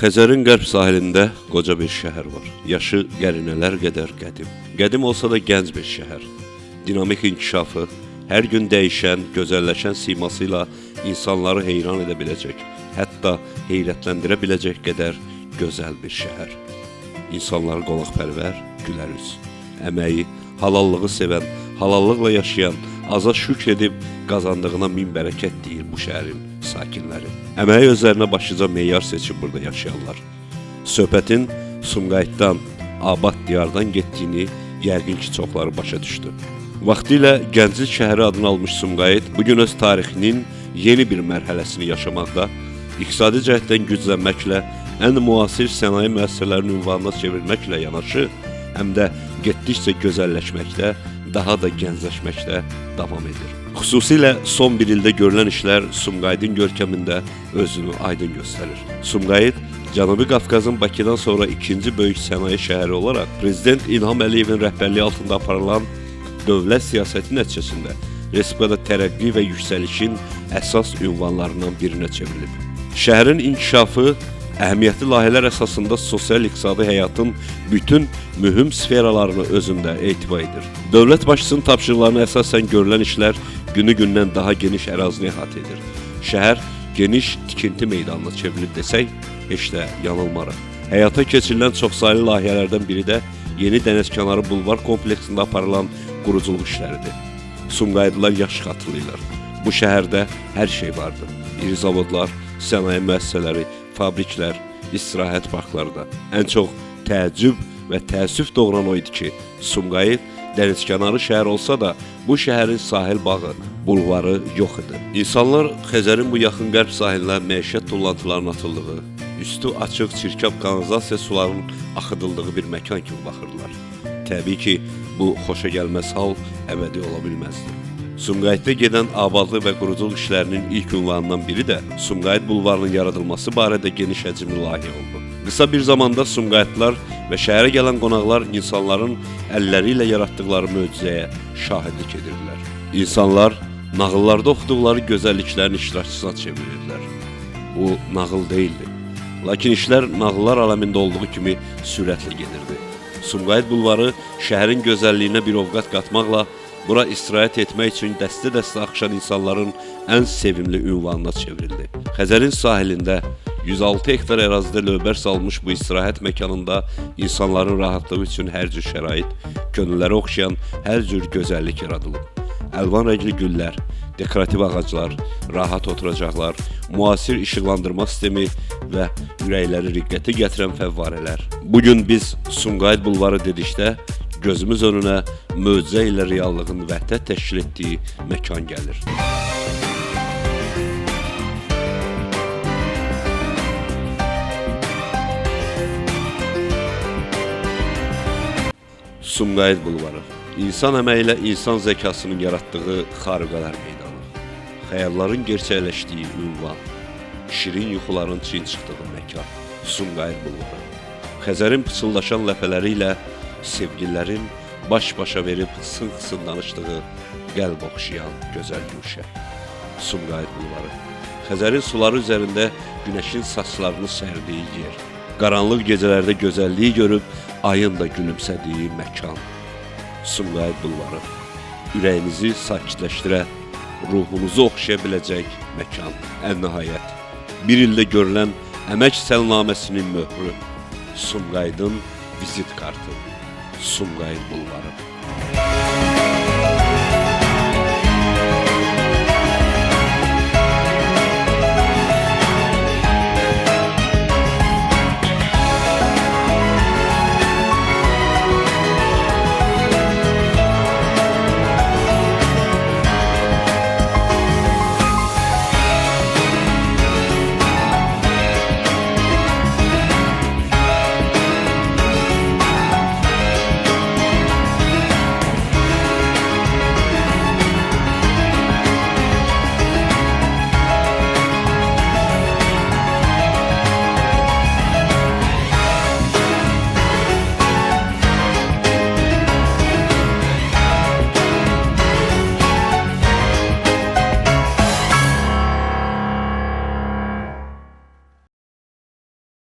Xəzərin qərb sahilində qoca bir şəhər var. Yaşı qərinələr qədər qədim. Qədim olsa da gənc bir şəhər. Dinamik inkişafı, hər gün dəyişən, gözəlləşən simasıyla insanları heyran edə biləcək, hətta heyrətləndirə biləcək qədər gözəl bir şəhər. İnsanları qonaqpərvər, gülərüz. Əməyi, halallığı sevən, halallıqla yaşayan, aza şükr edib qazandığına min bərəkət deyir bu şəhərin sakinləri. Əməyi özlərinə başlıca meyar seçib burada yaşayanlar. Söhbətin Sumqayıtdan, Abad diyardan getdiyini yəqin ki çoxları başa düşdü. Vaxtilə Gənclik şəhəri adını almış Sumqayıt bugün öz tarixinin yeni bir mərhələsini yaşamaqda, iqtisadi cəhətdən güclənməklə, ən müasir sənaye müəssisələrinin ünvanına çevrilməklə yanaşı, həm də getdikcə gözəlləşməkdə, daha da gəncləşməkdə davam edir. Xüsusilə son bir ildə görülən işlər Sumqayıtın görkəmində özünü aydın göstərir. Sumqayıt, Cənubi Qafqazın Bakıdan sonra ikinci böyük sənaye şəhəri olaraq Prezident İlham Əliyevin rəhbərliyi altında aparılan dövlət siyasəti nəticəsində Respublikada tərəqqi və yüksəlişin əsas ünvanlarından birinə çevrilib. Şəhərin inkişafı əhəmiyyətli layihələr əsasında sosial-iqtisadi həyatın bütün mühüm sferalarını özündə etibar edir. Dövlət başçısının tapşırıqlarına əsasən görülən işlər günü-gündən daha geniş ərazini əhatə edir. Şəhər geniş tikinti meydanına çevrilib desək, heç də yanılmarıq. Həyata keçirilən çoxsaylı layihələrdən biri də yeni dənizkənarı bulvar kompleksində aparılan quruculuq işləridir. Sumqayıtlılar yaxşı xatırlayırlar. Bu şəhərdə hər şey vardı. İri zavodlar, sənaye müəssisələri, fabriklər, istirahət parkları da. Ən çox təəccüb və təəssüf doğuran o idi ki, Sumqayıt dənizkənarı şəhər olsa da, bu şəhərin sahil bağı, bulvarı yox idi. İnsanlar Xəzərin bu yaxın qərb sahilinə məişət tullantılarının atıldığı, üstü açıq çirkab kanalizasiya sularının axıdıldığı bir məkan kimi baxırdılar. Təbii ki, bu xoşa gəlməz hal əbədi ola bilməzdi. Sumqayıtda gedən abadlıq və quruculuq işlərinin ilk ünvanından biri də Sumqayıt bulvarının yaradılması barədə geniş həcmli layihə oldu. Qısa bir zamanda Sumqayıtlılar və şəhərə gələn qonaqlar insanların əlləri ilə yaratdıqları möcüzəyə şahidlik edirdilər. İnsanlar nağıllarda oxuduqları gözəlliklərin iştirakçısına çevrirdilər. Bu nağıl deyildi. Lakin işlər nağıllar aləmində olduğu kimi sürətlə gedirdi. Sumqayıt bulvarı şəhərin gözəlliyinə bir ovqat qatmaqla bura istirahət etmək üçün dəstə-dəstə axışan insanların ən sevimli ünvanına çevrildi. Xəzərin sahilində 106 hektar ərazidə lövbər salmış bu istirahət məkanında insanların rahatlığı üçün hər cür şərait, könülləri oxşayan hər cür gözəllik yaradılıb. Əlvan rəngli güllər, dekorativ ağaclar, rahat oturacaqlar, müasir işıqlandırma sistemi və ürəkləri riqqətə gətirən fəvvarələr. Bugün biz Sumqayıt bulvarı dedikdə gözümüz önünə möcüzə ilə reallığın vəhdət təşkil etdiyi məkan gəlir. Sumqayıt bulvarı, insan əməyi ilə insan zəkasının yaratdığı xariqələr meydanı, xəyalların gerçəkləşdiyi ünvan, şirin yuxuların çin çıxdığı məkan, Sumqayıt bulvarı. Xəzərin pıçıldaşan ləpələri ilə sevgililərin baş-başa verib xısın-xısın danışdığı qəlb oxşayan gözəl güşə, Sumqayıt bulvarı. Xəzərin suları üzərində günəşin saçlarını sərdiyi yer, qaranlıq gecələrdə gözəlliyi görüb ayın da gülümsədiyi məkan, Sumqayıt bulvarı. Ürəyinizi sakitləşdirə, ruhunuzu oxşaya biləcək məkan. Ən nəhayət, bir ildə görülən əmək səlnaməsinin möhrü, Sumqayıtın vizit kartı, Sumqayıt bulvarı.